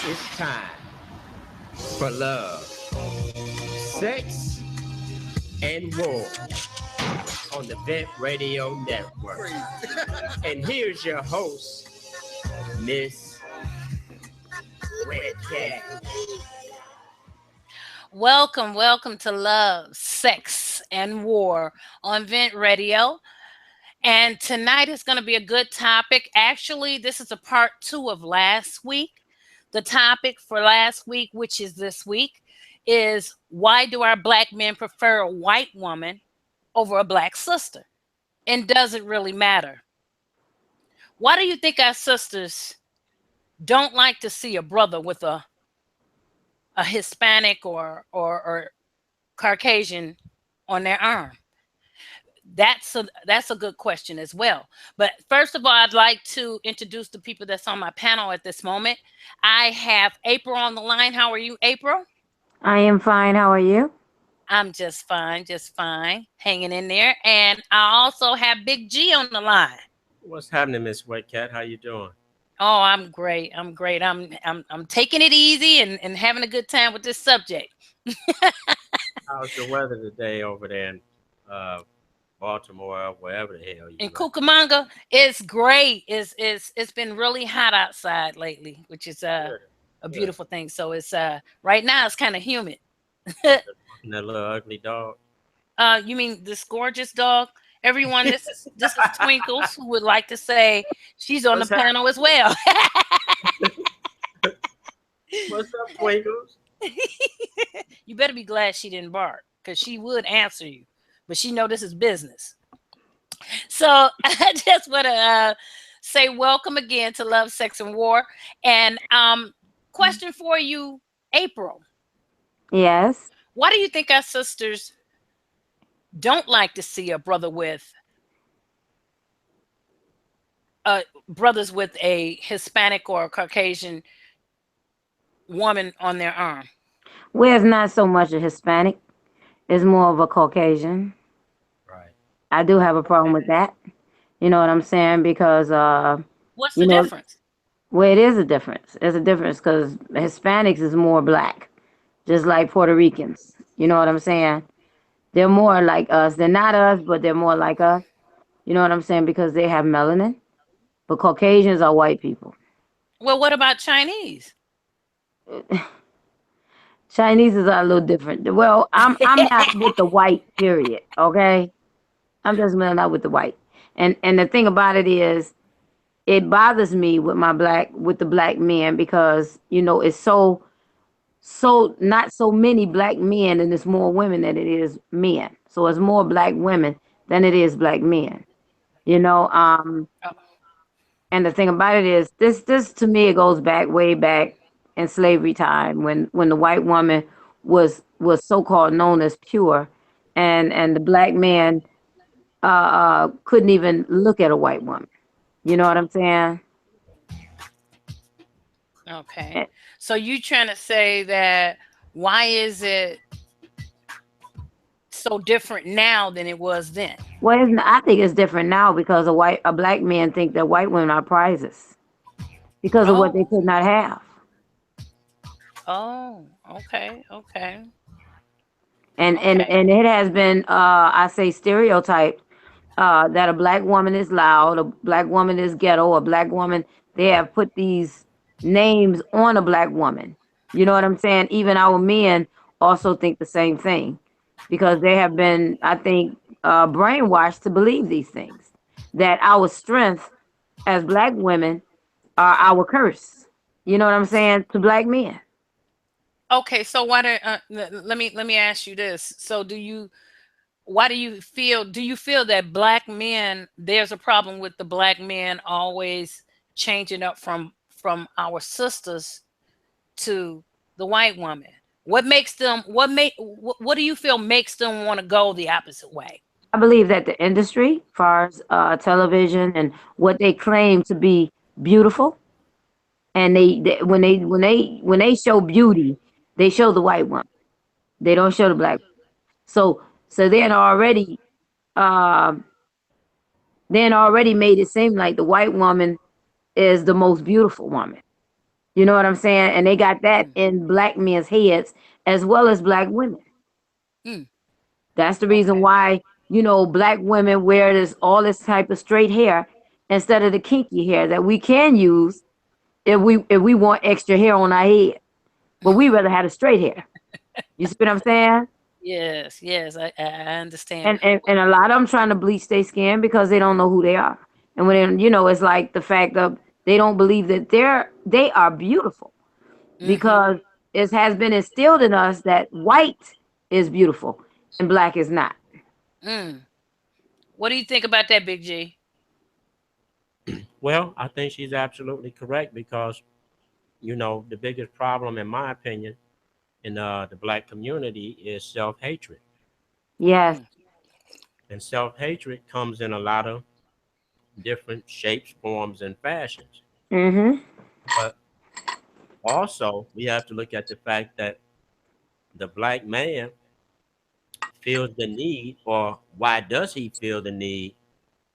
It's time for love, sex, and war on the Vent Radio Network. And here's your host, Miss Red Cat. Welcome to Love, Sex, and War on Vent Radio. And tonight is going to be a good topic. Actually, this is a part two of last week. The topic for last week, which is this week, is why do our black men prefer a white woman over a black sister? And does it really matter? Why do you think our sisters don't like to see a brother with a Hispanic or Caucasian on their arm? That's a good question as well. But first of all, I'd like to introduce the people that's on my panel at this moment. I have April on the line. How are you, April? I am fine. How are you? I'm just fine, hanging in there. And I also have Big G on the line. What's happening, Miss Wet Cat? How you doing? Oh, I'm great. I'm great. I'm taking it easy and having a good time with this subject. How's the weather today over there in uh, Baltimore, or wherever the hell In you at? Cucamonga, it's great. It's been really hot outside lately, which is Good, a good. beautiful thing. So it's right now it's kind of humid. And that little ugly dog. You mean this gorgeous dog? Everyone, this is Twinkles who would like to say she's on the What's happening? panel as well. What's up, Twinkles? You better be glad she didn't bark because she would answer you, but she know this is business. So I just want to say welcome again to Love, Sex, and War. And question for you, April. Yes. Why do you think our sisters don't like to see a brother with brothers with a Hispanic or a Caucasian woman on their arm? Well, it's not so much a Hispanic. It's more of a Caucasian. Right. I do have a problem Okay. with that. You know what I'm saying? Because, What's the you know, difference? well, it is a difference. It's a difference because Hispanics is more black, just like Puerto Ricans. You know what I'm saying? They're more like us. They're not us, but they're more like us. You know what I'm saying? Because they have melanin. But Caucasians are white people. Well, what about Chinese? Chinese is a little different. Well, I'm not with the white period, okay? I'm just not with the white. And the thing about it is it bothers me with the black men because, it's so not so many black men and it's more women than it is men. So it's more black women than it is black men. You know, Oh, and the thing about it is this to me it goes back way back in slavery time when the white woman was so-called known as pure and the black man couldn't even look at a white woman. You know what I'm saying? okay. Eh, So you trying to say that why is it so different now than it was then? Well, I think it's different now because a black man think that white women are prizes because of what they Oh, could not have. okay. And it has been I say stereotyped that a black woman is loud, a black woman is ghetto, a black woman. They have put these names on a black woman. You know what I'm saying? Even our men also think the same thing because they have been, I think, brainwashed to believe these things. That our strength as black women are our curse. You know what I'm saying? To black men. Okay, so why do let me ask you this. So why do you feel that black men there's a problem with the black men always changing up from our sisters to the white woman? What do you feel makes them want to go the opposite way? I believe that the industry, far as television and what they claim to be beautiful, and when they show beauty, they show the white one. They don't show the black. So um, then already made it seem like the white woman is the most beautiful woman. You know what I'm saying? And they got that Mm, in black men's heads as well as black women. mm, That's the reason okay. why, black women wear all this type of straight hair instead of the kinky hair that we can use if we want extra hair on our head. But we rather have a straight hair. You see what I'm saying? Yes, yes, I understand. And a lot of them trying to bleach their skin because they don't know who they are. And when it's like the fact of they don't believe that they are beautiful Mm-hmm. because it has been instilled in us that white is beautiful and black is not. Mm. What do you think about that, Big G? Well, I think she's absolutely correct because the biggest problem, in my opinion, in the black community is self-hatred, Yes. Mm, and self-hatred comes in a lot of different shapes, forms, and fashions. Mm-hmm. But also, we have to look at the fact that the black man feels the need, or why does he feel the need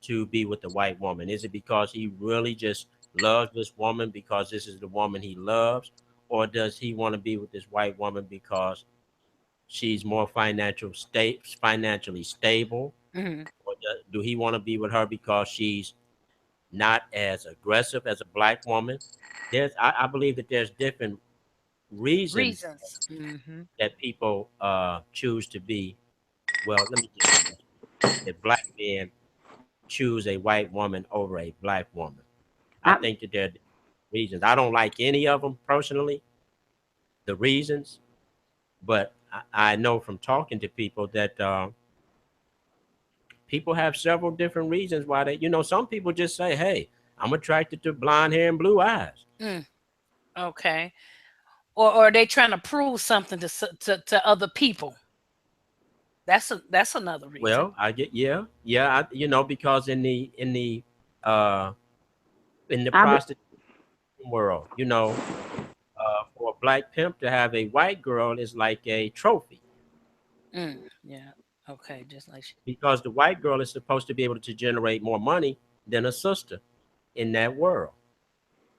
to be with the white woman? Is it because he really just loves this woman because this is the woman he loves? Or does he want to be with this white woman because she's more financially stable? mm-hmm. Or do he want to be with her because she's not as aggressive as a black woman? I believe that there's different reasons Reasons. Mm-hmm. that people choose to be. Well, let me just say this: that black men choose a white woman over a black woman. I I, think that there are reasons. I don't like any of them personally, the reasons, but I know from talking to people that people have several different reasons why some people just say, hey, I'm attracted to blonde hair and blue eyes. Mm, okay. Or are they trying to prove something to other people? That's another reason. Well, I get, yeah, yeah, because uh, in the I, be- prostitution world, for a black pimp to have a white girl is like a trophy Mm, yeah. Okay. Just like. because the white girl is supposed to be able to generate more money than a sister in that world.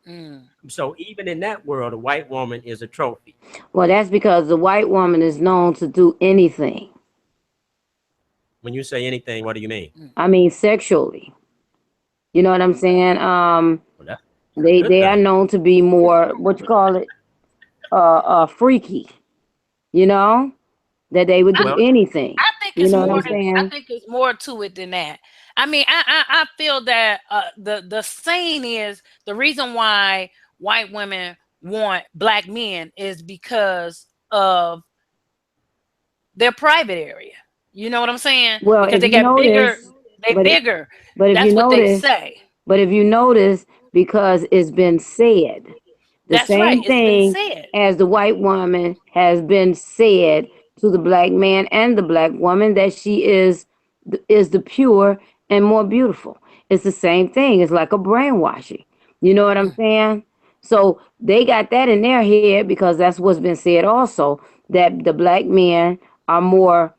Mm, So even in that world, a white woman is a trophy. well, that's because the white woman is known to do anything. When you say anything, what do you mean? mm, I mean, sexually. You know what I'm saying? Well, that's a They good they are thing. known to be more what you call it, freaky. You know that they would I, do Well, anything. I think You it's know what more I'm than. I saying? think it's more to it than that. I mean, I feel that the saying is the reason why white women want black men is because of their private area. You know what I'm saying? Well, Because if they you get bigger. notice, They but it, bigger. but if you That's what they notice, say. but if you notice, because it's been said, the That's right. same It's been thing said. as the white woman has been said to the black man and the black woman that she is the pure and more beautiful. It's the same thing. It's like a brainwashing. You know what I'm Mm, saying? So they got that in their head because that's what's been said also that the black men are more,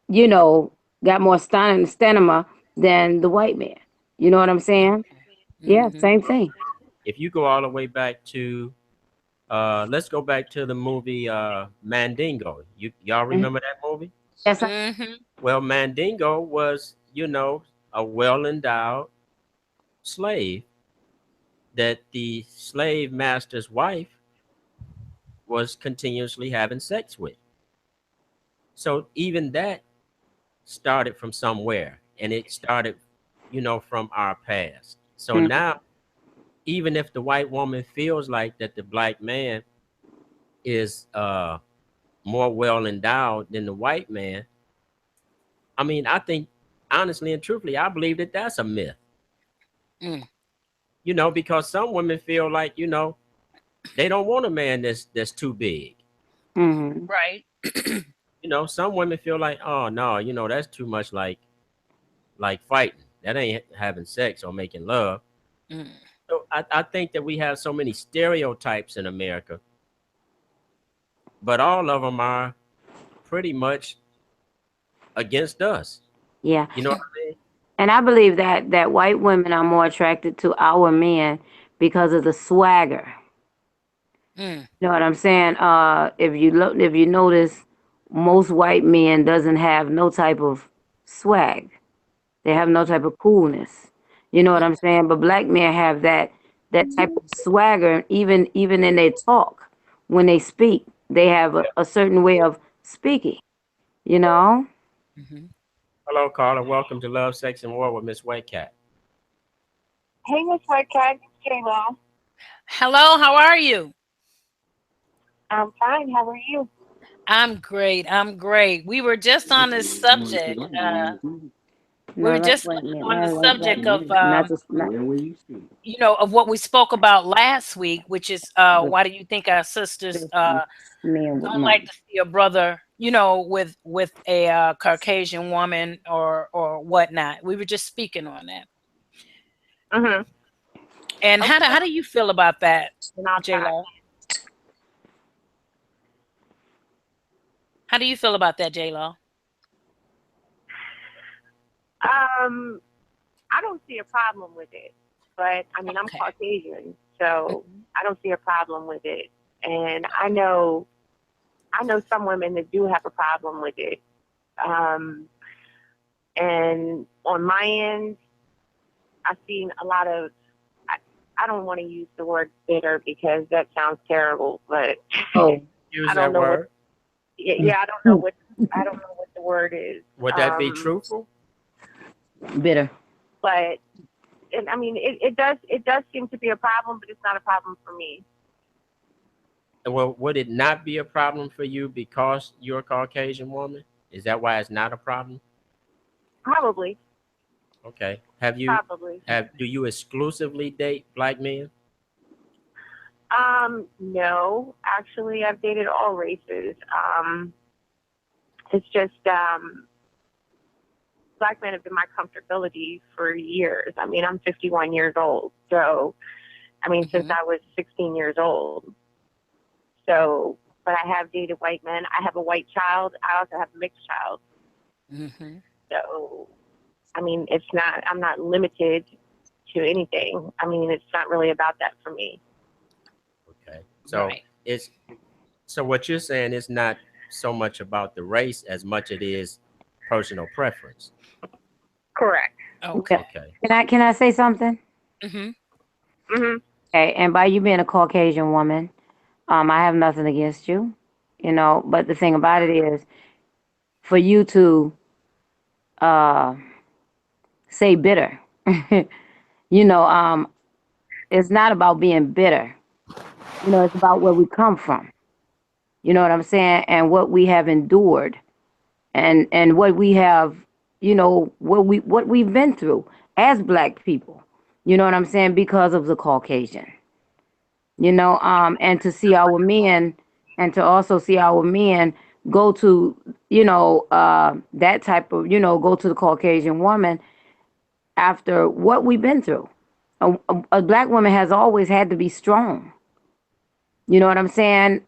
you know, got more stamina than the white man. You know what I'm saying? okay. Yeah, Hmm. same thing. if you go all the way back to, let's go back to the movie Mandingo. Y'all Mhm. remember that movie? Yes, Hmm. Well, Mandingo was, a well endowed slave that the slave master's wife was continuously having sex with. So even that started from somewhere, and it started, from our past. So mm, now, even if the white woman feels like that the black man is more well endowed than the white man, I mean, I think honestly and truthfully, I believe that that's a myth. Mm, Because some women feel like, they don't want a man that's too big. mhm. right. Some women feel like, oh no, that's too much like fighting. That ain't having sex or making love. Mm, So I think that we have so many stereotypes in America, but all of them are pretty much against us. Yeah. You know what I mean? And I believe that white women are more attracted to our men because of the swagger. Mm. You know what I'm saying? If you look, if you notice, most white men doesn't have no type of swag. They have no type of coolness. You know what I'm saying? But black men have that type of swagger, even in their talk. When they speak, they have a certain way of speaking, you know? Hmm. Hello, caller. Welcome to Love, Sex, and War with Miss White Cat. Hey, Miss White Cat, J-Lo. Hello, how are you? I'm fine. How are you? I'm great. I'm great. We were just on this subject. We were No, just wait a minute. on the No, wait, subject of not just not. of what we spoke about last week, which is But why do you think our sisters this men with don't like money. to see a brother, with a Caucasian woman or whatnot. We were just speaking on that. Mm-hmm. And Okay. how do you feel about that, And I'll J try. Lo? How do you feel about that, J Lo? Um, I don't see a problem with it, but I mean, I'm Okay. Caucasian, so Mhm. I don't see a problem with it. And I know some women that do have a problem with it. Um, and on my end, I've seen a lot of. I don't want to use the word bitter because that sounds terrible, but Oh, Use I don't that know what. word. Yeah, I don't know what the word is. Would that be truthful? bitter. But and I mean, it does seem to be a problem, but it's not a problem for me. Well, would it not be a problem for you because you're a Caucasian woman? Is that why it's not a problem? Probably, Okay. Have you probably. have do you exclusively date black men? No, actually, I've dated all races. It's just black men have been my comfortability for years. I mean, I'm 51 years old, so I mean, since Mhm. I was 16 years old. So, but I have dated white men. I have a white child. I also have a mixed child. Mhm. So, I mean, it's not. I'm not limited to anything. I mean, it's not really about that for me. Okay. So Right. it's so what you're saying is not so much about the race as much it is personal preference. Correct. Yeah. Okay. Okay. Can I say something? Mhm. Mhm. Okay, and by you being a Caucasian woman, I have nothing against you, but the thing about it is for you to uh say bitter, you know, it's not about being bitter. It's about where we come from. You know what I'm saying? And what we have endured and what we have, what we've been through as black people. You know what I'm saying? Because of the Caucasian. And to see our men and to also see our men go to, that type of, go to the Caucasian woman after what we've been through. A black woman has always had to be strong. You know what I'm saying?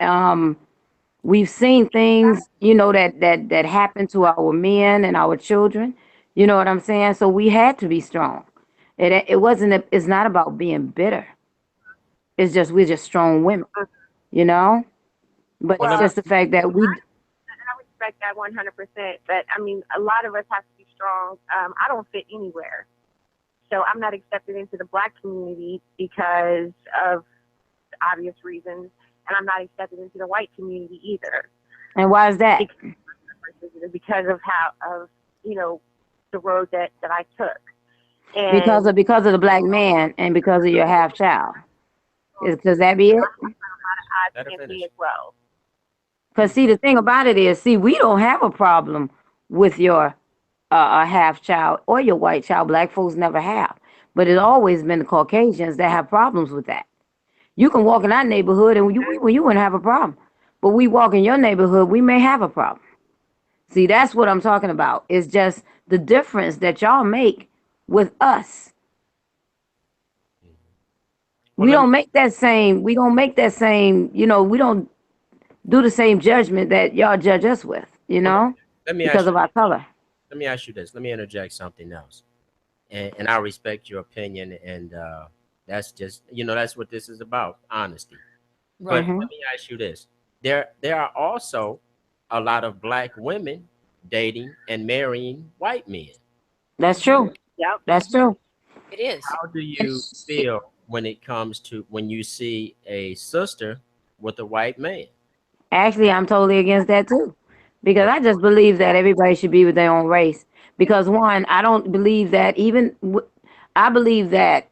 We've seen things, that happen to our men and our children. You know what I'm saying? So we had to be strong. It wasn't. It's not about being bitter. It's just we're just strong women. You know. But Well, it's let me, Well, just the fact that we. I respect that 100%. But I mean, a lot of us have to be strong. I don't fit anywhere, so I'm not accepted into the black community because of obvious reasons, and I'm not accepted into the white community either And why is that? because of how of you know the road that I took. Because And of because of the black man and because of your half child. Is Does that be it? odds let her against me finish. as well. Because see, the thing about it is, see, we don't have a problem with your half child or your white child. Black folks never have, but it's always been the Caucasians that have problems with that. You can walk in our neighborhood and you wouldn't have a problem, but we walk in your neighborhood, we may have a problem. See, that's what I'm talking about. It's just the difference that y'all make with us. Well, We don't make that same. We don't make that same. We don't do the same judgment that y'all judge us with. well let me Because ask of our color. let me ask you this. Let me interject something else, and I respect your opinion, and that's just that's what this is about, honesty. But Right. Mhm. let me ask you this: there are also a lot of black women dating and marrying white men. That's Hmm. true. Yep. That's true. It is. How do And you feel when it comes to when you see a sister with a white man? actually, I'm totally against that too, because Okay. I just believe that everybody should be with their own race. Because one, I don't believe that I believe that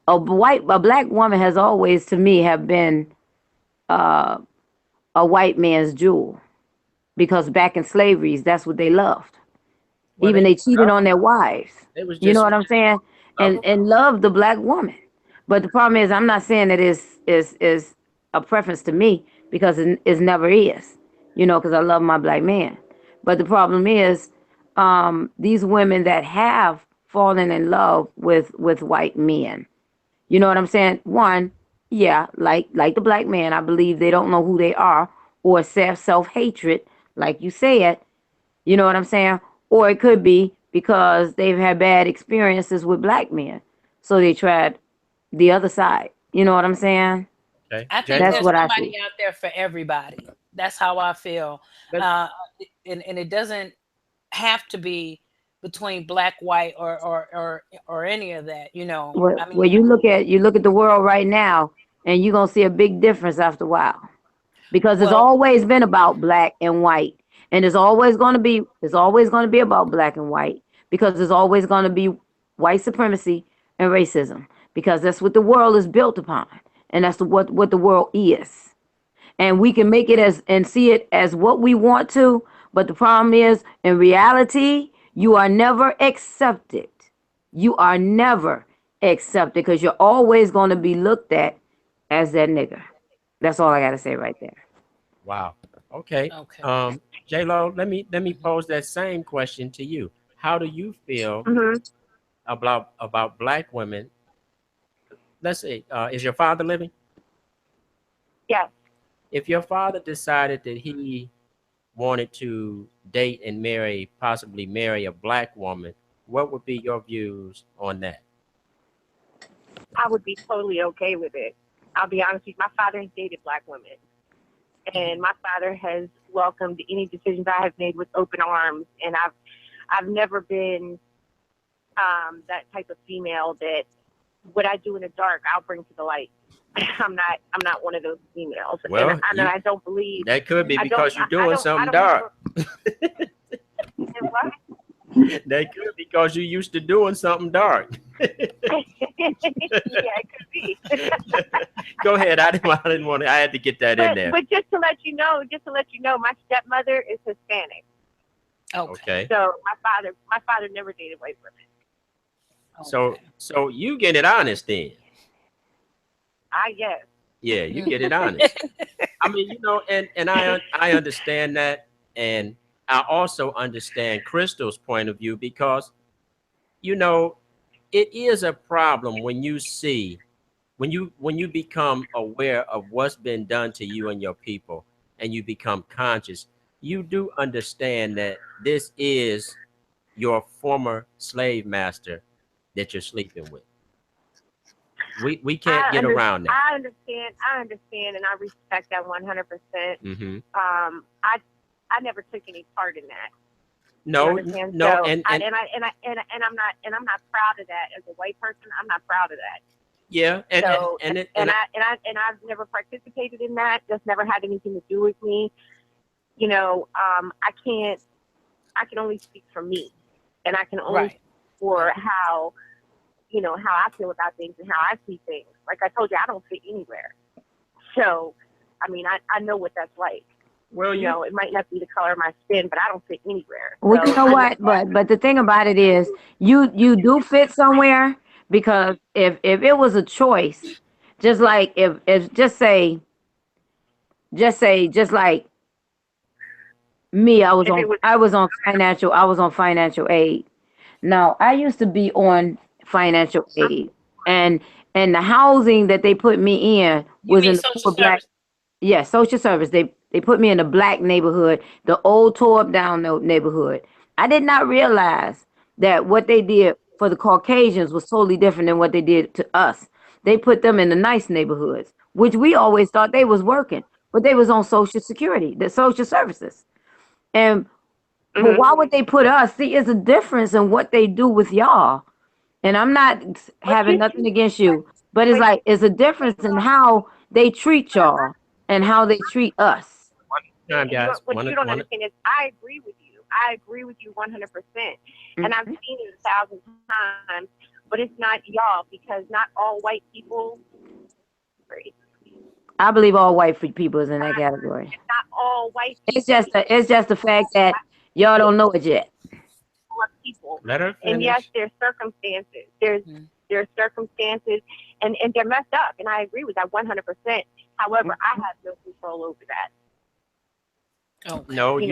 a black woman has always, to me, have been uh, a white man's jewel. Because back in slavery, that's what they loved. Well, Even they cheated on their wives. they was You know just what I'm saying? love. And loved the black woman. But the problem is, I'm not saying that is a preference to me, because it never is. Because I love my black man. But the problem is, these women that have fallen in love with white men. You know what I'm saying? One, yeah, like the black man, I believe they don't know who they are, or self hatred, like you said. You know what I'm saying? Or it could be because they've had bad experiences with black men. So they tried the other side. You know what I'm saying? Okay, I J think That's Lo. there's what I somebody see. out there for everybody. That's how I feel. Let, Uh, and it doesn't have to be between black, white, or any of that. I Well, mean, you look at the world right now, and you're gonna see a big difference after a while, because it's well, always been about black and white, and it's always gonna be about black and white, because there's always gonna be white supremacy and racism, because that's what the world is built upon, and that's what the world is. And we can make it as and see it as what we want to, but the problem is, in reality, you are never accepted. You are never accepted, because you're always going to be looked at as that nigger. That's all I got to say right there. wow. Okay. okay. J Lo, let me Mhm. pose that same question to you. How do you feel Mhm. about black women? Let's say, is your father living? Yes. If your father decided that he wanted to date and possibly marry a black woman, what would be your views on that? I would be totally okay with it. I'll be honest with you. My father has dated black women, and my father has welcomed any decisions I have made with open arms. And I've never been that type of female that what I do in the dark, I'll bring to the light. I'm not one of those females, and Well, I don't believe that could be I don't because you're I doing don't I something don't dark. and what? That could be because you used to doing something dark. Yeah, it could be. Go ahead. I didn't want to. I had to get that in but there. but just to let you know, my stepmother is Hispanic. Okay. Okay. So my father never dated white women. So Okay. so you get it honest then. I guess. Yeah, you Mm. get it honest. I mean, and I understand that, and I also understand Crystal's point of view, because you know it is a problem when you see when you become aware of what's been done to you and your people, and you become conscious. You do understand that this is your former slave master that you're sleeping with. We can't get around that. I understand, and I respect that 100%. Hmm. I never took any part in that. You No, understand? no, So and I'm not proud of that as a white person. I'm not proud of that. yeah, So and I've never participated in that. Just never had anything to do with me. I can only speak for me, and I can only Right. speak for how I feel about things and how I see things. Like I told you, I don't fit anywhere. So, I mean, I know what that's like. well, you It might not be the color of my skin, but I don't fit anywhere. Well, you So know I know. what? But the thing about it is, you do fit somewhere, because if it was a choice, just like if just like me, I was If it on was, I was on financial aid. Now, I used to be on financial aid, and the housing that they put me in You was mean in the social poor black. service? Yeah, social service. They put me in the black neighborhood, the old tore up down neighborhood. I did not realize that what they did for the Caucasians was totally different than what they did to us. They put them in the nice neighborhoods. which we always thought they was working, but they was on Social Security, the social services. And but why would they put us? See, it's a difference in what they do with y'all. And I'm not having nothing against you, but it's like it's a difference in how they treat y'all and how they treat us. Time, guys. What you don't understand is I agree with you. I agree with you 100%. And I've seen it 1,000 times, but it's not y'all because not all white people. I believe all white people is in that category. It's not all white people. It's just the fact that y'all don't know it yet. People. Let her finish. And yes, there's circumstances. There's circumstances, and they're messed up. And I agree with that 100%. However, I have no control over that. Oh no, I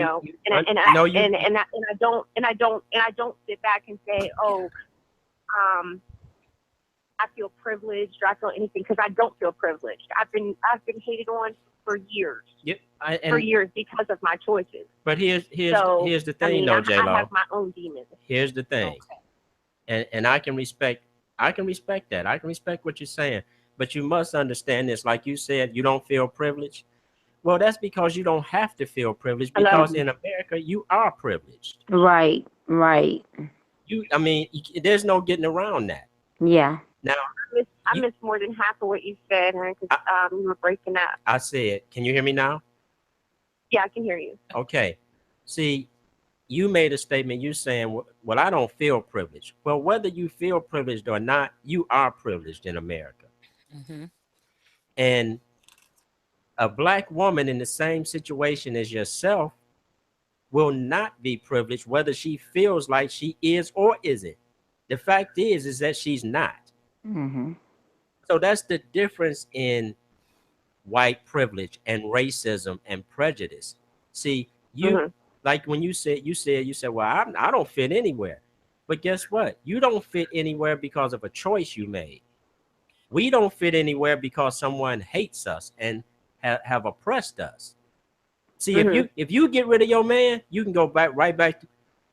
don't sit back and say, oh, I feel privileged or I feel anything, because I don't feel privileged. I've been hated on for years. Yep, for years because of my choices. But here's the thing, though, J-Lo. I have my own demons. Here's the thing, and I can respect that. I can respect what you're saying, but you must understand this. Like you said, you don't feel privileged. Well, that's because you don't have to feel privileged, because in America you are privileged. Right. There's no getting around that. Yeah. Now, I missed more than half of what you said, because you were breaking up. I said, can you hear me now? Yeah, I can hear you. Okay. See, you made a statement. You're saying, well, I don't feel privileged. Well, whether you feel privileged or not, you are privileged in America. Mm-hmm. And a black woman in the same situation as yourself will not be privileged, whether she feels like she is or isn't. The fact is that she's not. Mm-hmm. So that's the difference in white privilege and racism and prejudice. See, you like when you said, well, I don't fit anywhere. But guess what? You don't fit anywhere because of a choice you made. We don't fit anywhere because someone hates us and have oppressed us. See, if you get rid of your man, you can go right back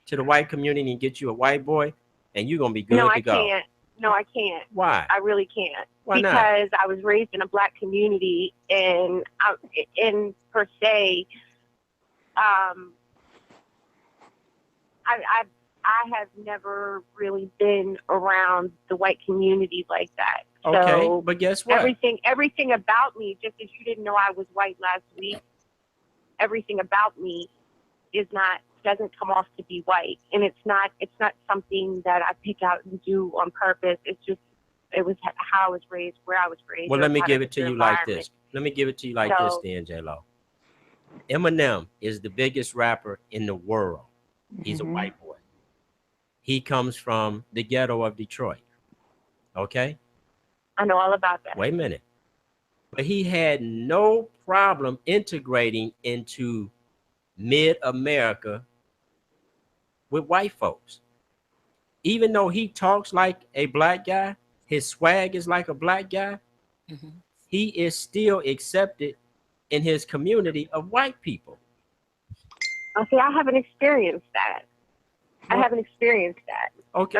to the white community and get you a white boy, and you're gonna be good to go. No, I can't. Why? I really can't. Why not? Because I was raised in a black community, and per se, I have never really been around the white community like that. Okay, so but guess what? Everything about me, just as you didn't know I was white last week, everything about me doesn't come off to be white, and it's not something that I pick out and do on purpose. It was how I was raised, where I was raised. Well, let me give it to you like this. Let me give it to you like this, then, J-Lo. Eminem is the biggest rapper in the world. He's a white boy. He comes from the ghetto of Detroit. Okay? I know all about that. Wait a minute. But he had no problem integrating into mid-America with white folks. Even though he talks like a black guy, his swag is like a black guy, he is still accepted in his community of white people. Okay, I haven't experienced that. I haven't experienced that. Okay.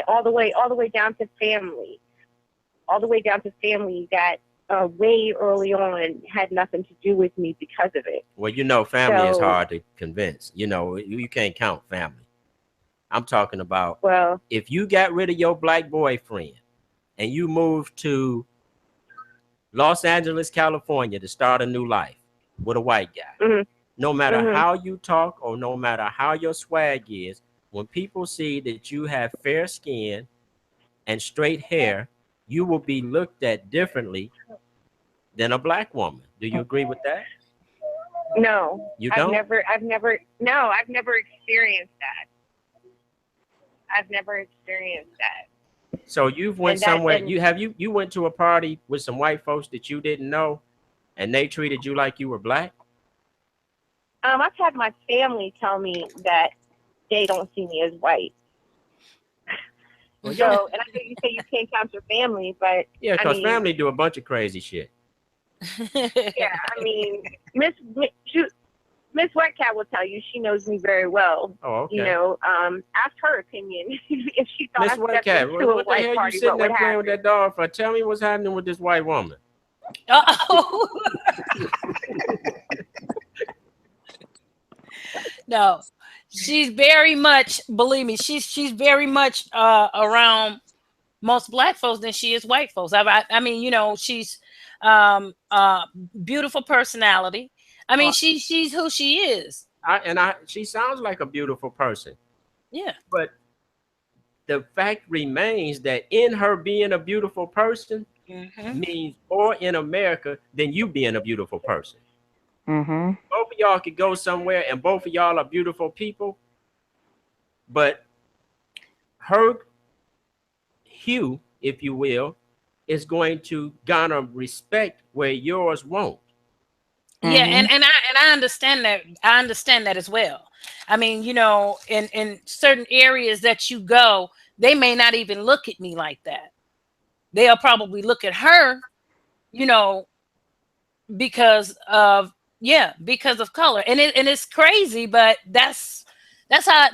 All the way down to family. All the way down to family that way early on had nothing to do with me because of it. Well, family is hard to convince. You can't count family. I'm talking about, if you got rid of your black boyfriend and you moved to Los Angeles, California to start a new life with a white guy, no matter how you talk or no matter how your swag is, when people see that you have fair skin and straight hair, you will be looked at differently than a black woman. Do you agree with that? No. You don't? I've never experienced that. I've never experienced that. So you've went somewhere, you went to a party with some white folks that you didn't know and they treated you like you were black? I've had my family tell me that they don't see me as white. Well, and I know you say you can't count your family, but yeah, because family do a bunch of crazy shit. Yeah, I mean, Miss Wetcat will tell you she knows me very well. Oh, okay. Ask her opinion if she thought Miss Wetcat, what the hell you sitting there playing with that dog for? Tell me what's happening with this white woman. Oh. No, she's very much, believe me, she's very much around most black folks than she is white folks. I mean, you know, she's um uh beautiful personality. I mean, Uh, she's who she is. she sounds like a beautiful person, Yeah. but the fact remains that in her being a beautiful person Hmm. means more in America than you being a beautiful person. Mm-hmm. Both of y'all could go somewhere and both of y'all are beautiful people, but her hue, if you will, is going to garner respect where yours won't. Yeah, Mm-hmm. and I understand that. I understand that as well. I mean, you know, in certain areas that you go, they may not even look at me like that. They'll probably look at her, you know, because of, yeah, because of color. And it's crazy, but that's how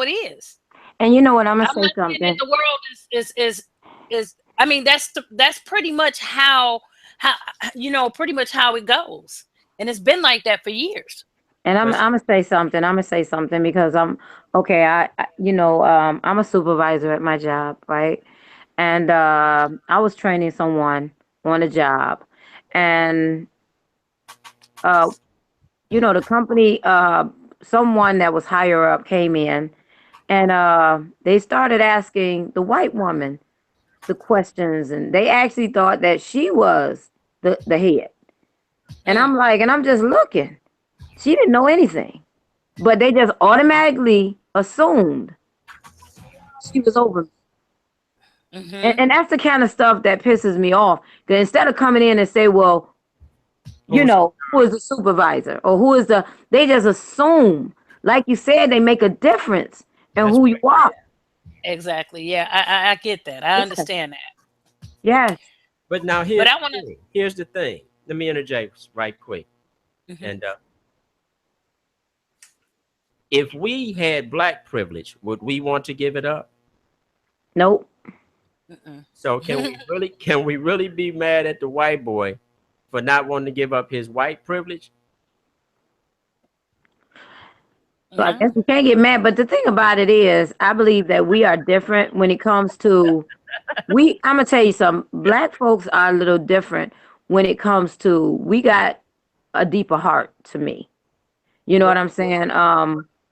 it is. And you know what? I'm gonna I'm say not saying that something. the world is I mean, that's pretty much how you know, pretty much how it goes. And it's been like that for years. And I'm But I'm gonna say something. I'm gonna say something because I'm okay. I'm a supervisor at my job, right? And I was training someone on a job, and uh, the company, someone that was higher up came in, and they started asking the white woman the questions, and they actually thought that she was the head. And Mm. I'm just looking. She didn't know anything, but they just automatically assumed she was over me. And, Hmm. and that's the kind of stuff that pisses me off. Because instead of coming in and say, well, who's who is the supervisor or who is they just assume, like you said, they make a difference in that's who you are. Exactly. Yeah, I get that. I Yes, understand that. yes. but now But here's I the want to. thing. Here's the thing. Let me interject right quick. Hmm. And if we had black privilege, would we want to give it up? Nope. Mm-mm. So can we really be mad at the white boy for not wanting to give up his white privilege? So I guess No. we can't get mad. But the thing about it is, I believe that we are different when it comes to I'm gonna tell you something. Black folks are a little different when it comes to we got a deeper heart to me. You know Well, what I'm saying?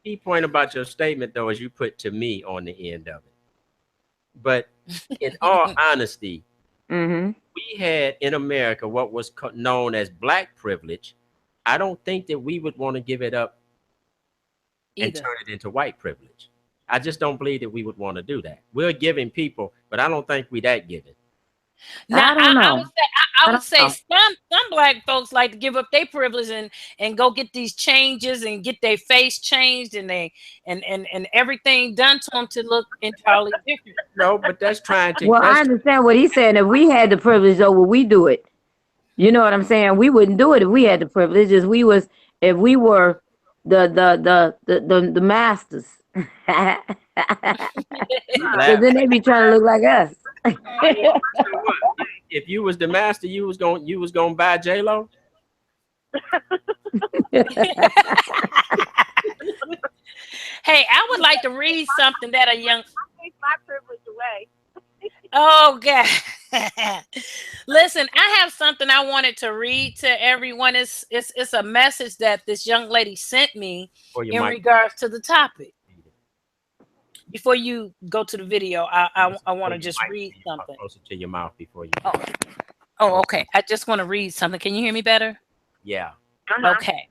key point about your statement though is you put to me on the end of it. But in all honesty, Mm-hmm. we had in America what was known as black privilege. I don't think that we would want to give it up and Either. turn it into white privilege. I just don't believe that we would want to do that. We're giving people, but I don't think we that giving. Now, I don't I know. would say I I would don't say know. some black folks like to give up their privilege and go get these changes and get their face changed and they and everything done to them to look entirely different. No, but that's trying to Well, I that's understand what he's saying. If we had the privilege, though, would we do it? You know what I'm saying? We wouldn't do it if we had the privilege. If we were the masters. Because black. then they be trying to look like us. So what? If you was the master, you was gonna buy J Lo. Hey, I would like to read something that a young Take my privilege away. oh God. Listen, I have something I wanted to read to everyone. It's a message that this young lady sent me Or you in might regards to the topic. Before you go to the video, I want or to you just might read be something. closer to your mouth before you. Oh, oh, okay. I just want to read something. Can you hear me better? Yeah. Uh-huh. Okay.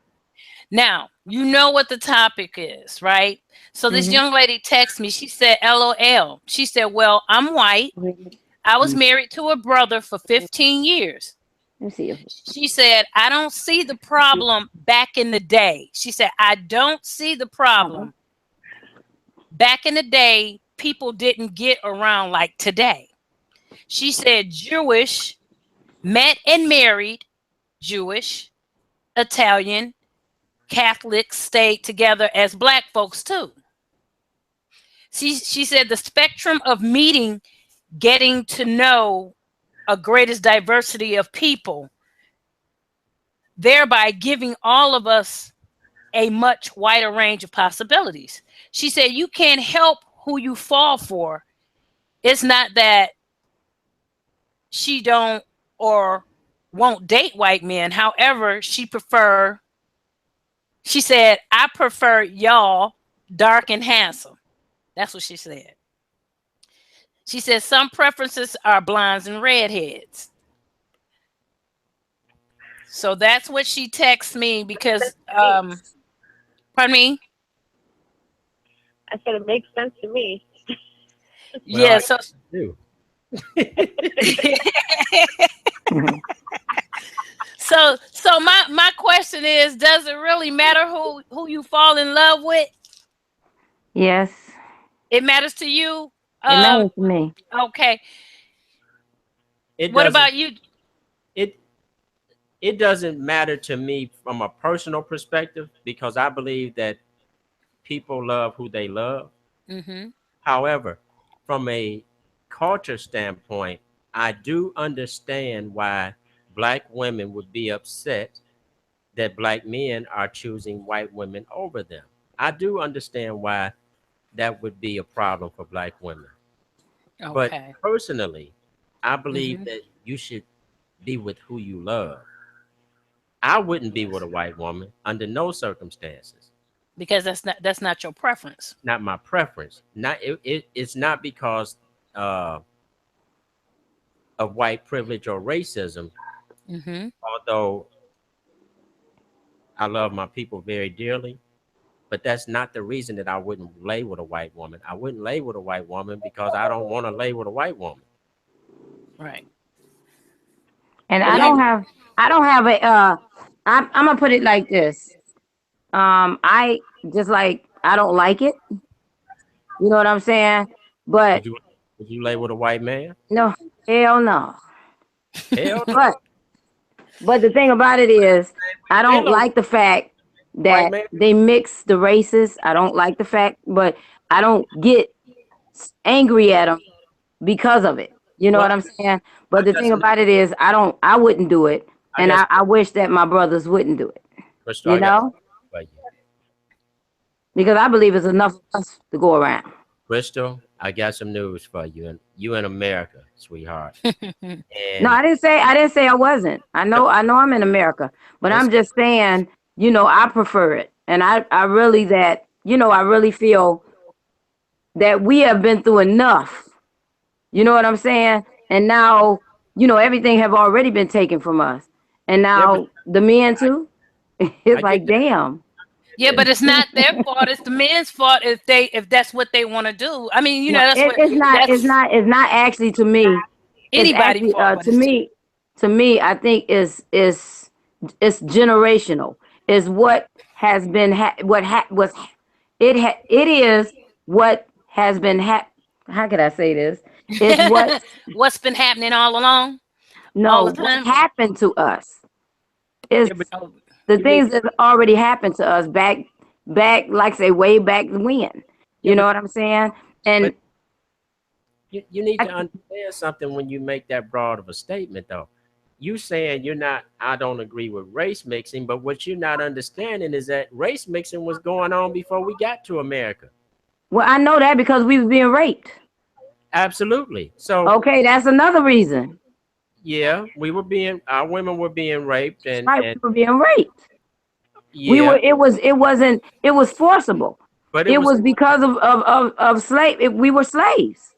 Now, you know what the topic is, right? So this Mhm. young lady texted me. She said, LOL. She said, well, I'm white. I was Mm. married to a brother for 15 years. Let me see. She said, I don't see the problem back in the day. She said, I don't see the problem. Back in the day, people didn't get around like today. She said, Jewish, met and married, Jewish, Italian, Catholics stayed together as black folks too. She said the spectrum of meeting, getting to know a greatest diversity of people, thereby giving all of us a much wider range of possibilities. She said, you can't help who you fall for. It's not that she don't or won't date white men. However, she said, I prefer y'all dark and handsome. That's what she said. She said some preferences are blondes and redheads. So that's what she texts me because, pardon me? I said it makes sense to me. Yeah, Well, so do. so my question is, does it really matter who you fall in love with? Yes, It matters to you? it matters to me. Okay. It What doesn't. about you? It doesn't matter to me from a personal perspective because I believe that people love who they love. Mm-hmm. However, from a culture standpoint, I do understand why black women would be upset that black men are choosing white women over them. I do understand why that would be a problem for black women. But Okay. personally, I believe Mm-hmm. that you should be with who you love. I wouldn't be with a white woman under no circumstances. Because that's not your preference. Not my preference. It's not because uh, of white privilege or racism. Mm-hmm. Although I love my people very dearly, but that's not the reason that I wouldn't lay with a white woman. I wouldn't lay with a white woman because I don't want to lay with a white woman. Right. And Well, you I don't have a, I'm gonna put it like this. I just like, I don't like it. You know what I'm saying? But Would you would you lay with a white man? no, hell no. Hell no. But the thing about it is, I don't Halo like the fact white that man. they mix the races. I don't like the fact, but I don't get angry at them because of it. You know Well, what I'm saying? I But the thing guess about it is, I wouldn't do it, I and guess I wish that my brothers wouldn't do it. Crystal, You I got know, for you. because I believe it's enough of us to go around. Crystal, I got some news for you, and you in America, sweetheart. No, And I didn't say I wasn't. I know I'm in America, but I'm listen, just saying, I prefer it. And I really I really feel that we have been through enough. You know what I'm saying? And now, everything have already been taken from us. And yeah, but now the men too. I It's get like, that. damn. yeah, but it's not their fault. It's the men's fault if that's what they want to do. I mean, No, that's what that's it's not actually to me. It's anybody's actually fault, but to it's me, I think it's generational. Is what has been was it is what has been how could I say this? Is what what's been happening all along, all no the what time. happened to us is Yeah, but Oh, the you need things that already happened to us back like say way back when. yeah, You know what I'm saying? but And you need I, to understand something when you make that broad of a statement, though. You saying you're not, I don't agree with race mixing, but what you're not understanding is that race mixing was going on before we got to America. well, I know that because we was being raped. Absolutely. So Okay, that's another reason. yeah, our women were being raped, Right, and we were being raped. yeah, It was forcible. but it It was was because of we were slaves.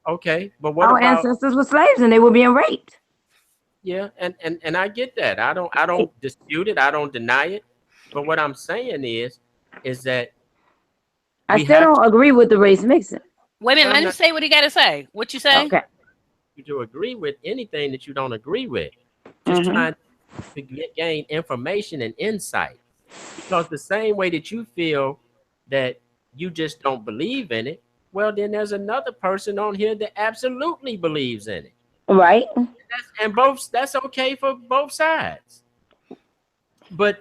okay. But what Our about ancestors were slaves and they were being raped. yeah, and I get that. I don't dispute it. I don't deny it. But what I'm saying is that I we still have don't agree with the race mixing. wait a minute. well, I'm Let him not say what he got to say. What you say? Okay. to agree with anything that you don't agree with. Just Mm-hmm. trying to gain information and insight. Because the same way that you feel that you just don't believe in it, well, then there's another person on here that absolutely believes in it. Right. That's okay for both sides. But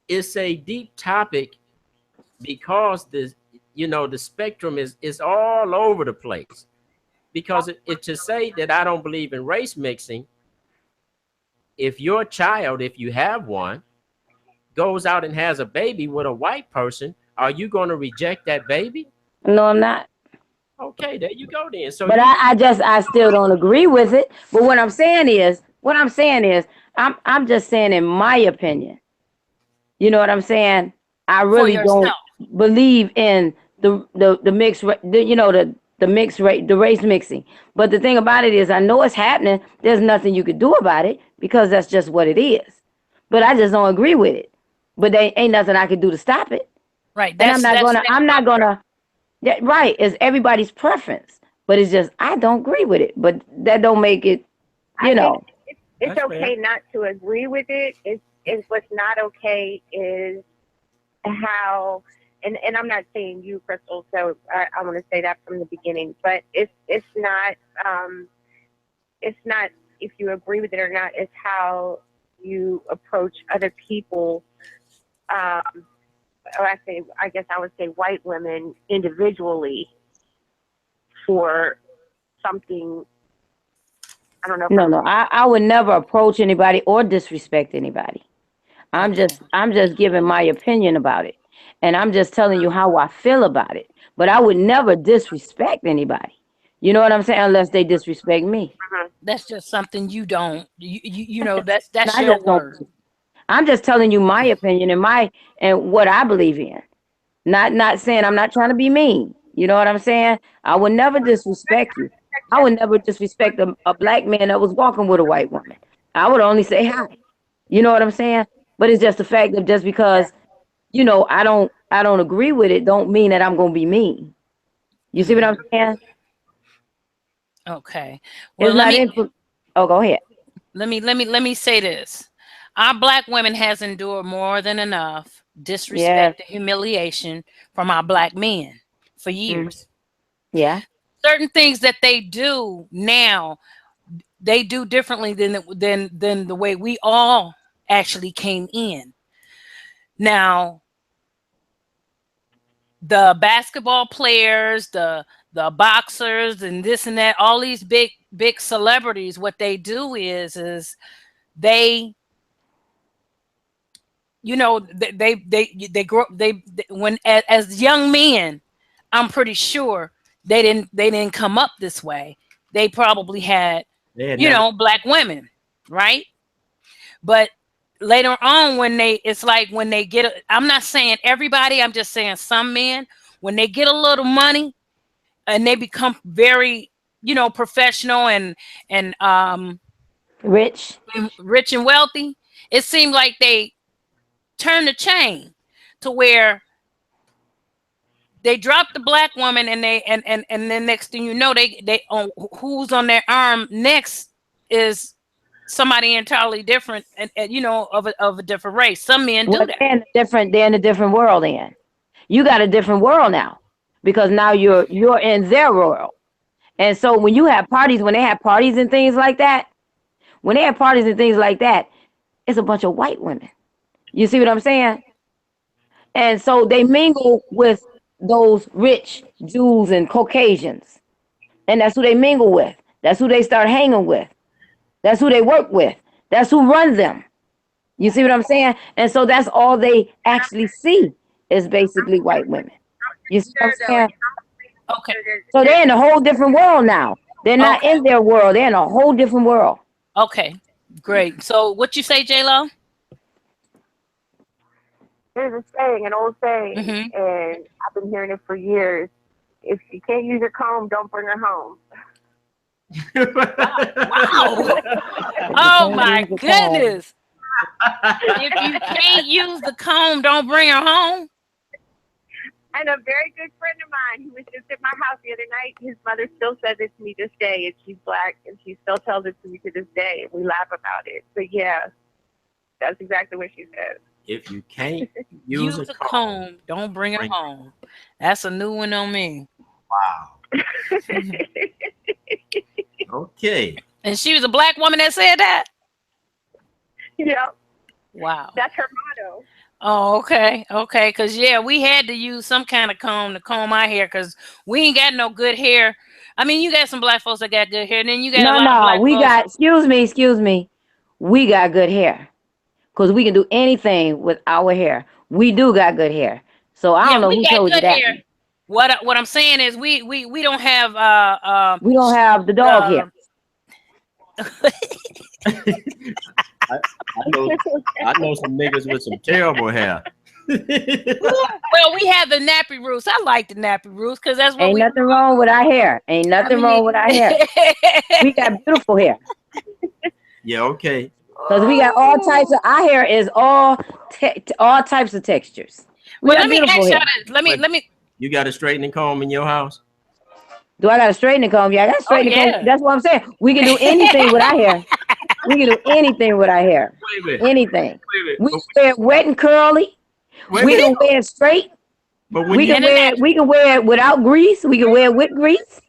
it's a deep topic because the spectrum is all over the place. because it to say that I don't believe in race mixing. If your child, if you have one, goes out and has a baby with a white person, are you going to reject that baby? No, I'm not. Okay, there you go then. So But I still don't agree with it. But what I'm saying is, I'm just saying in my opinion. You know what I'm saying? I For really don't yourself. believe in the mixed, the mixed race, the race mixing. But the thing about it is, I know it's happening. There's nothing you could do about it because that's just what it is. But I just don't agree with it. But there ain't nothing I could do to stop it. Right. And I'm not gonna. Yeah, right. It's everybody's preference, but it's just I don't agree with it. But that don't make it, I you know. think it's That's okay fair. not to agree with it. It's what's not okay is how, and I'm not saying you, Crystal. So I want to say that from the beginning. But it's not if you agree with it or not. It's how you approach other people. Or I guess I would say white women individually for something. I don't know. No. I would never approach anybody or disrespect anybody. I'm just giving my opinion about it. And I'm just telling you how I feel about it. But I would never disrespect anybody. You know what I'm saying? Unless they disrespect me. That's just something you don't. You know that's And I your just don't. word. I'm just telling you my opinion and what I believe in. Not saying I'm not trying to be mean. You know what I'm saying? I would never disrespect you. I would never disrespect a black man that was walking with a white woman. I would only say hi. You know what I'm saying? But it's just the fact that just because, I don't agree with it, don't mean that I'm gonna be mean. You see what I'm saying? Okay. Well, It's not oh, go ahead. let me say this. Our black women has endured more than enough Yeah. disrespect and humiliation from our black men for years. Yeah. Certain things that they do now, they do differently than the way we all actually came in. Now, the basketball players, the boxers, and this and that, all these big celebrities, what they do is they, they grow they when as young men, I'm pretty sure they didn't come up this way. They probably had, they had never. black women, right? But later on, it's like when they get, I'm not saying everybody, I'm just saying some men, when they get a little money and they become very, professional and Rich. rich and wealthy, it seemed like they turn the chain to where they drop the black woman and then next thing you know, they on who's on their arm next is somebody entirely different and of a different race. Some men do Well, that. they're in a different world then. You got a different world now because now you're in their world. And so when you have parties, when they have parties and things like that, it's a bunch of white women. You see what I'm saying? And so they mingle with those rich Jews and Caucasians. And that's who they mingle with. That's who they start hanging with. That's who they work with. That's who runs them. You see what I'm saying? And so that's all they actually see is basically white women. You see what I'm saying? Okay. So they're in a whole different world now. They're not Okay. in their world. They're in a whole different world. Okay. Great. So what you say, J-Lo? There's an old saying, Mhm. and I've been hearing it for years. If you can't use your comb, don't bring her home. Wow. Oh my goodness. If you can't use the comb, don't bring her home. And a very good friend of mine who was just at my house the other night, his mother still says it to me this day, and she's black, and she still tells it to me to this day, and we laugh about it. But yeah, that's exactly what she says. If you can't Use a comb, don't bring her home. That's a new one on me. Wow. Okay. And she was a black woman that said that? Yeah. Wow. That's her motto. Oh, okay. Okay. Because, yeah, we had to use some kind of comb to comb our hair because we ain't got no good hair I mean, you got some black folks that got good hair, and then you got a No, lot of no, black we folks. got, excuse me. We got good hair. Because we can do anything with our hair. We do got good hair. So I don't know we who got told you good that. hair. What I'm saying is we don't have We don't have the dog hair. I know some niggas with some terrible hair. Well, we have the nappy roots. I like the nappy roots because that's what Ain't nothing wrong with our hair. Ain't nothing wrong with our hair. We got beautiful hair. Yeah, okay. Because we got all types of, our hair is all types of textures. We Well, got let me beautiful ask y'all hair. this. Let me. You got a straightening comb in your house? Do I got a straightening comb? Yeah, I got a straightening yeah. comb. That's what I'm saying. We can do anything with our hair. We can do anything with our hair. Wait a minute. Anything. Wait a We minute. can wear it wet and curly. Wait a We minute. can wear it straight. But when We you can wear it without grease. We can wear it with grease.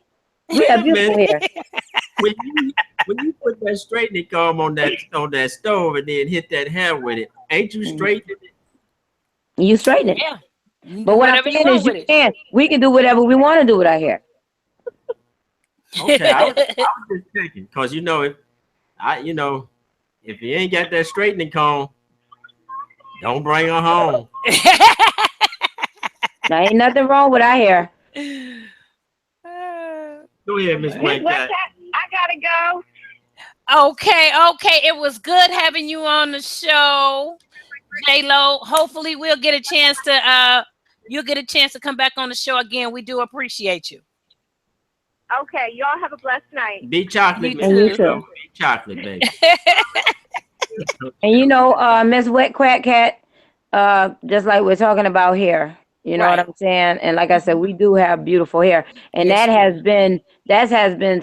We Wait have a beautiful minute. hair. when you put that straightening comb on that stove and then hit that hair with it, ain't you straightening it? You straighten it. Yeah. You But do what I'm whatever you saying want is with it. we can do whatever we want to do with our hair. Okay, I was just thinking, because if you ain't got that straightening comb, don't bring her home. Now ain't nothing wrong with our hair. Go ahead, Miss Black Cat. I gotta go. Okay. It was good having you on the show, J-Lo. Hopefully we'll get a chance to you'll get a chance to come back on the show again. We do appreciate you. Okay, y'all have a blessed night. Be chocolate, You Miss too. J-Lo. Be chocolate, baby. And Miss Wet Quack Cat, just like we're talking about hair, you know what Right. I'm saying? And like I said, we do have beautiful hair. And Yes, that has been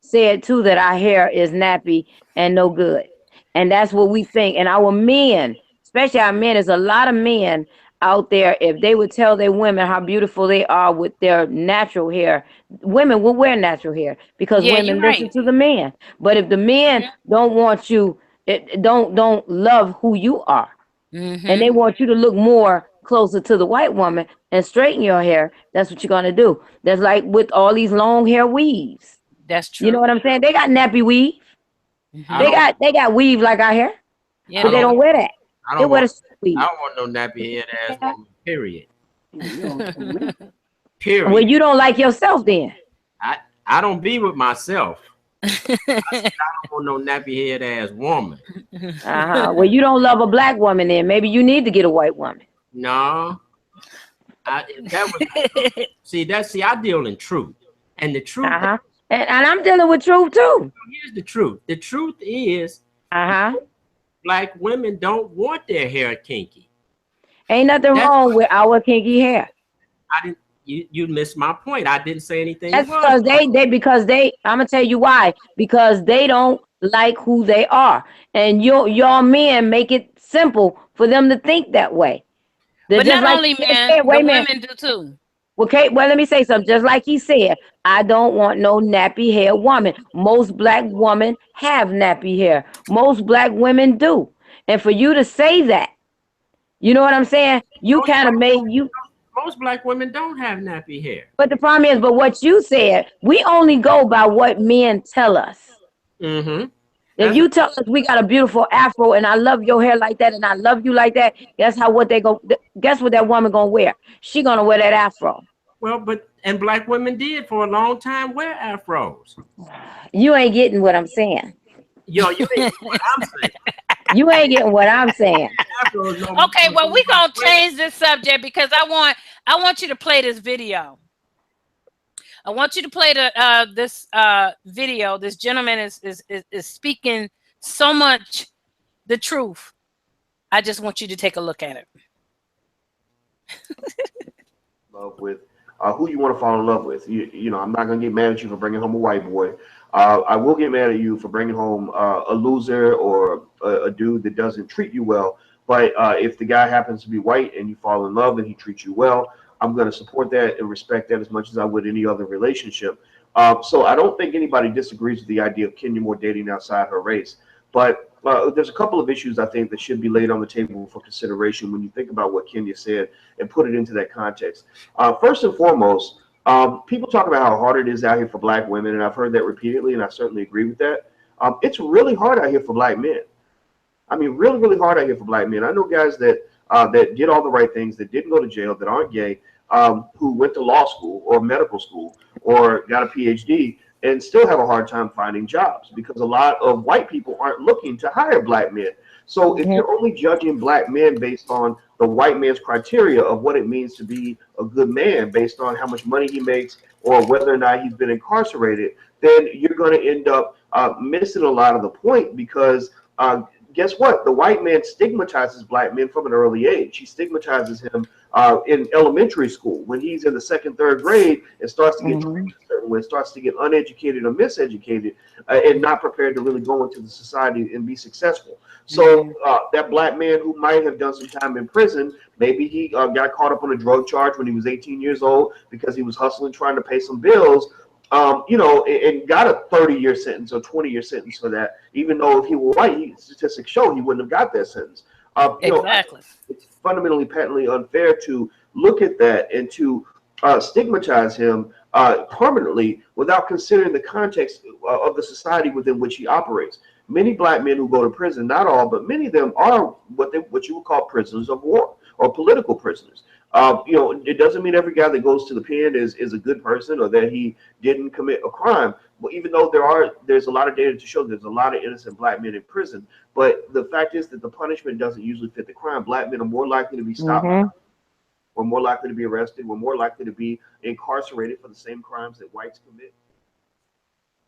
said too, that our hair is nappy and no good. And that's what we think. And our men, especially our men, there's a lot of men out there, if they would tell their women how beautiful they are with their natural hair, women will wear natural hair because Yeah, women you're listen right. to the men. But if the men don't want you, don't love who you are, and they want you to look more closer to the white woman and straighten your hair, that's what you're gonna do. That's like with all these long hair weaves. That's true. You know what I'm saying? They got nappy weave. Mhm. They got weave like our hair, Yeah, but they don't wear that. I They don't wear want the straight weave. I don't want no nappy head ass woman, period. Well, Period. you don't like yourself then. I don't be with myself. I said I don't want no nappy head ass woman. Well, you don't love a black woman then. Maybe you need to get a white woman. No. I deal in truth. And the truth And I'm dealing with truth too. here's the truth. The truth is black women don't want their hair kinky. Ain't nothing wrong with our kinky hair. You missed my point. I didn't say anything. That's because they I'm gonna tell you why. Because they don't like who they are. And your men make it simple for them to think that way. But not only men, the women do too. Okay, well, let me say something. Just like he said, I don't want no nappy hair woman. Most black women have nappy hair. Most black women do. And for you to say that, you know what I'm saying? You kind of made you. Most black women don't have nappy hair. But the problem is, but what you said, we only go by what men tell us. Mm-hmm. If you tell us we got a beautiful afro and I love your hair like that and I love you like that, guess what that woman gonna wear? She gonna wear that afro. Well, and black women did for a long time wear afros. You ain't getting what I'm saying. Yo, you ain't getting what I'm saying. You ain't getting what I'm saying. Okay, well, we're gonna change this subject because I want you to play this video. I want you to play this video. This gentleman is speaking so much the truth. I just want you to take a look at it. Love with who you want to fall in love with. You know, I'm not gonna get mad at you for bringing home a white boy. I will get mad at you for bringing home a loser or a dude that doesn't treat you well. But if the guy happens to be white and you fall in love and he treats you well, I'm going to support that and respect that as much as I would any other relationship. So I don't think anybody disagrees with the idea of Kenya Moore dating outside her race. But there's a couple of issues I think that should be laid on the table for consideration when you think about what Kenya said and put it into that context. First and foremost, People talk about how hard it is out here for black women, and I've heard that repeatedly, and I certainly agree with that. It's really hard out here for black men. I mean, really, really hard out here for black men. I know guys that that did all the right things, that didn't go to jail, that aren't gay, who went to law school or medical school or got a PhD and still have a hard time finding jobs because a lot of white people aren't looking to hire black men. So if you're only judging black men based on the white man's criteria of what it means to be a good man, based on how much money he makes or whether or not he's been incarcerated, then you're going to end up missing a lot of the point because guess what? The white man stigmatizes black men from an early age. He stigmatizes him in elementary school when he's in the second, third grade and starts to get treated a certain way, starts to get uneducated or miseducated and not prepared to really go into the society and be successful. So that black man who might have done some time in prison, maybe he got caught up on a drug charge when he was 18 years old because he was hustling, trying to pay some bills. You know, and got a 30-year sentence or 20-year sentence for that, even though if he were white, statistics show he wouldn't have got that sentence. Exactly. It's fundamentally, patently unfair to look at that and to stigmatize him permanently without considering the context of the society within which he operates. Many black men who go to prison, not all, but many of them are what you would call prisoners of war or political prisoners. You know, it doesn't mean every guy that goes to the pen is a good person or that he didn't commit a crime. Well, even though there's a lot of data to show there's a lot of innocent black men in prison, but the fact is that the punishment doesn't usually fit the crime. Black men are more likely to be stopped, we're more likely to be arrested, we're more likely to be incarcerated for the same crimes that whites commit.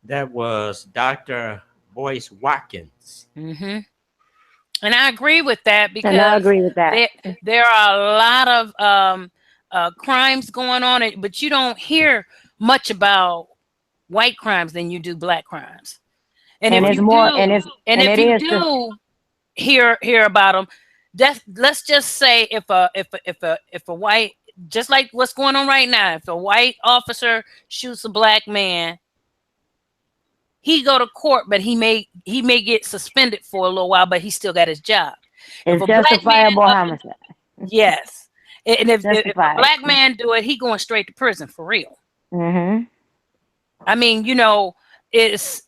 That was Dr. Boyce Watkins. And I agree with that because And I agree with that. there are a lot of crimes going on, but you don't hear much about white crimes than you do black crimes. And if you do hear about them, let's just say if a white, just like what's going on right now, if a white officer shoots a black man, he go to court, but he may get suspended for a little while, but he still got his job. It's justifiable homicide. Yes, and if a black man do it, he going straight to prison for real. I mean, you know, it's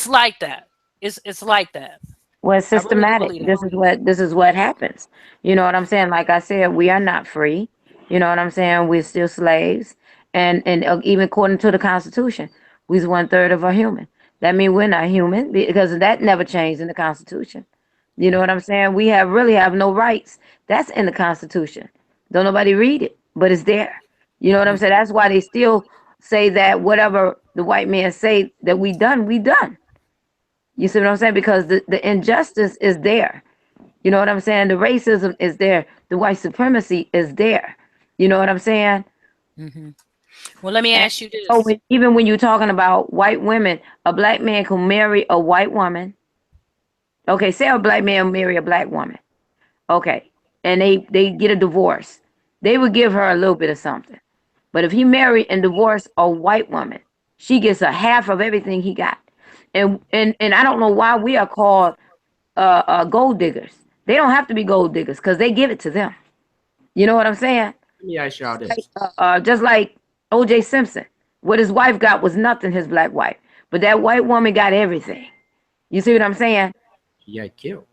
like that. It's like that. Well, it's systematic. Really This is what happens. You know what I'm saying? Like I said, we are not free. You know what I'm saying? We're still slaves, and even according to the Constitution, we're 1/3 of a human. That means we're not human because that never changed in the Constitution. You know what I'm saying? We really have no rights. That's in the Constitution. Don't nobody read it, but it's there. You know what I'm saying? That's why they still say that whatever the white man say that we done. You see what I'm saying? Because the injustice is there. You know what I'm saying? The racism is there. The white supremacy is there. You know what I'm saying? Well, let me ask you this. So even when you're talking about white women, a black man can marry a white woman. Okay, say a black man marry a black woman. Okay, and they get a divorce. They would give her a little bit of something. But if he married and divorced a white woman, she gets a half of everything he got. And I don't know why we are called gold diggers. They don't have to be gold diggers because they give it to them. You know what I'm saying? Let me ask y'all this. Just like O.J. Simpson, what his wife got was nothing, his black wife. But that white woman got everything. You see what I'm saying? He got killed.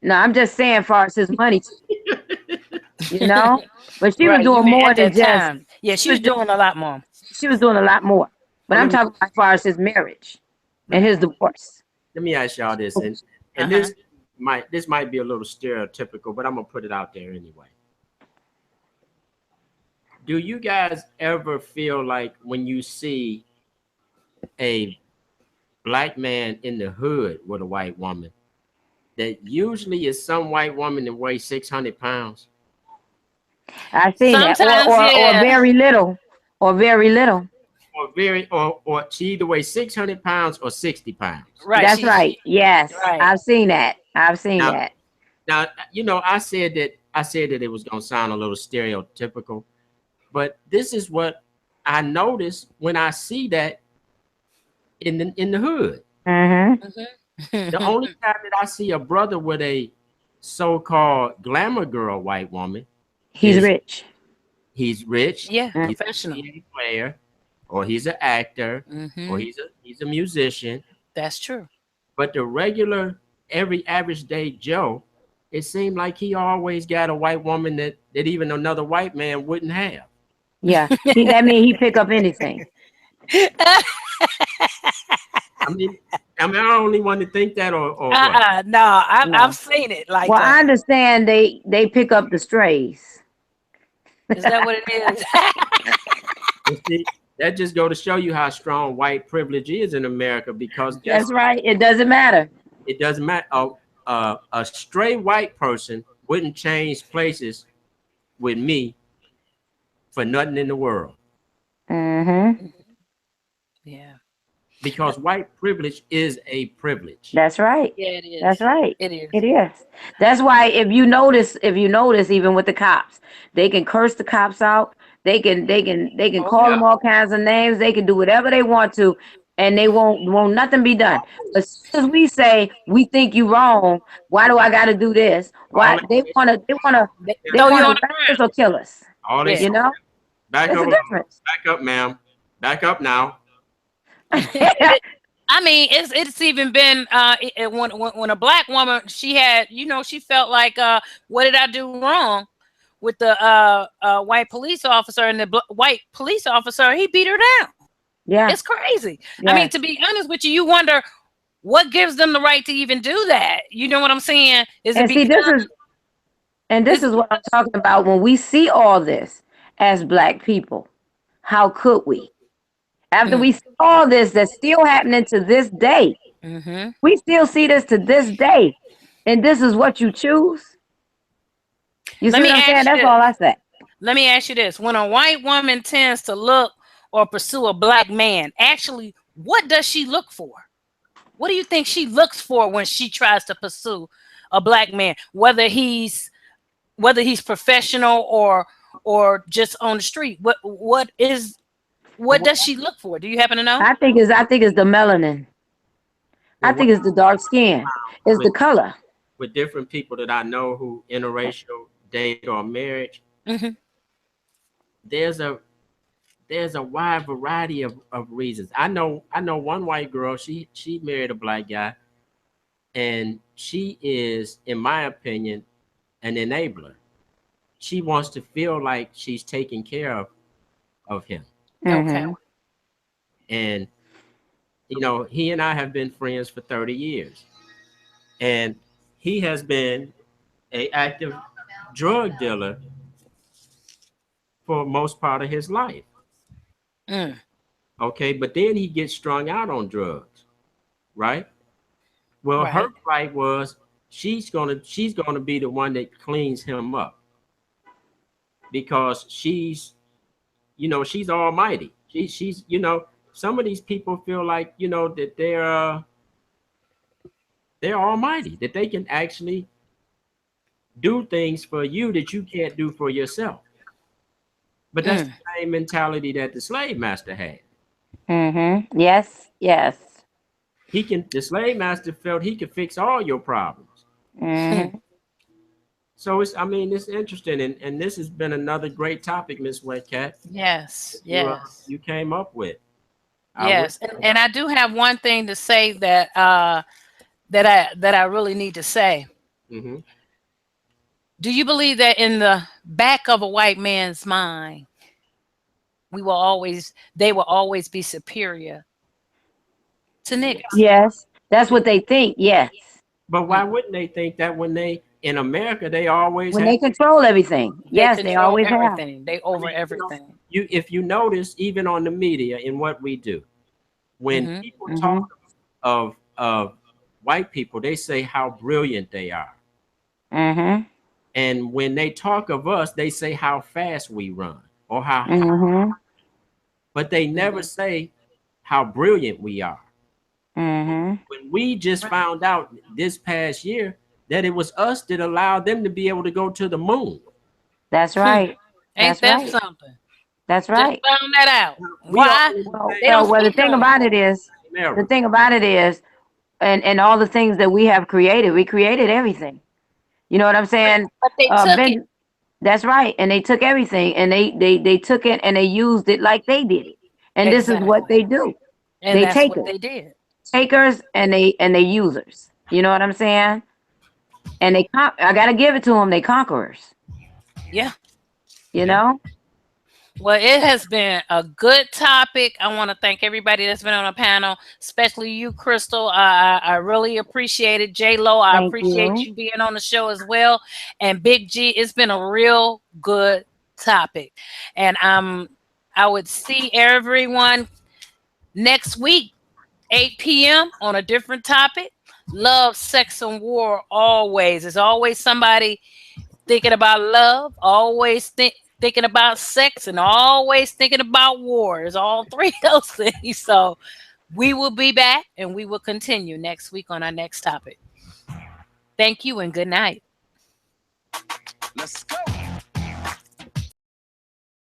No, I'm just saying far as his money. You know? But she was doing more than just. Yeah, she was doing a lot more. She was doing a lot more. But I'm talking about as far as his marriage and his divorce. Let me ask y'all this, and this might be a little stereotypical, but I'm gonna put it out there anyway. Do you guys ever feel like when you see a black man in the hood with a white woman, that usually is some white woman that weighs 600 pounds? I see that, or very little, or very little. Or she either weighs 600 pounds or 60 pounds. Right. That's right. Yes. Right. I've seen that. Now, you know, I said that it was gonna sound a little stereotypical, but this is what I notice when I see that in the hood. The only time that I see a brother with a so-called glamour girl white woman, he's rich. He's rich. Yeah, Mm. He's professional. an NBA player, or he's an actor, or Hmm. he's a musician. That's true. But the regular, every average day Joe, it seemed like he always got a white woman that even another white man wouldn't have. Yeah. That means he pick up anything. I mean, am I the only one to think that, or what? No, No. I've seen it like Well, I that. understand they pick up the strays. Is that what it is? And see, that just go to show you how strong white privilege is in America, because That's right. It doesn't matter. it doesn't matter. A stray white person wouldn't change places with me for nothing in the world, Mm-hmm. Yeah. because white privilege is a privilege. That's right. Yeah, it is. That's right. It is. It is. That's why if you notice, even with the cops, they can curse the cops out. They can Oh, call yeah. them all kinds of names. They can do whatever they want to, and they won't nothing be done. As soon as we say we think you wrong, why do I got to do this? Why All they wanna They they throw you wanna on the arrest us or kill us? All they Yeah. You know, back there's up, a difference. back up, ma'am, back up now. I mean, it's even been when a black woman, she had, she felt like, what did I do wrong with the white police officer, and the white police officer, he beat her down. Yeah. It's crazy. Yeah. I mean, to be honest with you, you wonder what gives them the right to even do that. You know what I'm saying? Is And it see, because this is what I'm talking about. When we see all this as black people, how could we? After we see all this that's still happening to this day, Mhm. we still see this to this day, and this is what you choose. You Let see me what I'm saying? ask you That's all I say. Let me ask you this. When a white woman tends to look or pursue a black man, actually, what does she look for? What do you think she looks for when she tries to pursue a black man, whether he's professional or just on the street? What does she look for? Do you happen to know? I think it's the melanin. I think it's the dark skin. It's the color. With different people that I know who interracial date or marriage, Mhm. there's a wide variety of reasons. I know one white girl, she married a black guy, and she is, in my opinion, an enabler. She wants to feel like she's taking care of him. Okay. Mhm. And he and I have been friends for 30 years. And he has been an active drug dealer for most part of his life. Mm. Okay, but then he gets strung out on drugs, right? Well, Right. her fight was she's gonna be the one that cleans him up, because she's almighty. She's some of these people feel like that they're almighty, that they can actually do things for you that you can't do for yourself. But that's the same mentality that the slave master had. Mhm. Yes. Yes. The slave master felt he could fix all your problems. Mhm. So it's interesting, and this has been another great topic, Miss Wetcat. Yes. Yes. You came up with. Yes. And I do have one thing to say that that I really need to say. Mm-hmm. Do you believe that in the back of a white man's mind, they will always be superior to niggas? Yes. That's what they think. Yes. But why wouldn't they think that when they in America they always When have, they control everything. Yes, they control always have. everything. They over everything. if you notice, even on the media in what we do, when people talk of white people, they say how brilliant they are. Mhm. And when they talk of us, they say how fast we run or how Mhm. but they never say how brilliant we are. Mhm. When we just found out this past year that it was us that allowed them to be able to go to the moon. That's right. Ain't That's that right. something? That's Just right. found that out. We Why? They don't Well, the speak thing on about it is, and all the things that we have created, we created everything. You know what I'm saying? But they took it. That's right. And they took everything and they took it and they used it like they did it. And this is what they do. And They that's take what it. they did. Takers and they users. You know what I'm saying? And I gotta give it to them. They conquerors. Yeah. You know. Well, it has been a good topic. I want to thank everybody that's been on the panel, especially you, Crystal. I really appreciate it. J-Lo, I Thank appreciate you. you being on the show as well. And Big G, it's been a real good topic. And I would see everyone next week, 8 p.m. on a different topic. Love, sex, and war always. There's always somebody thinking about love, always thinking about sex, and always thinking about war. It's all three of those things. So we will be back and we will continue next week on our next topic. Thank you and good night. Let's go.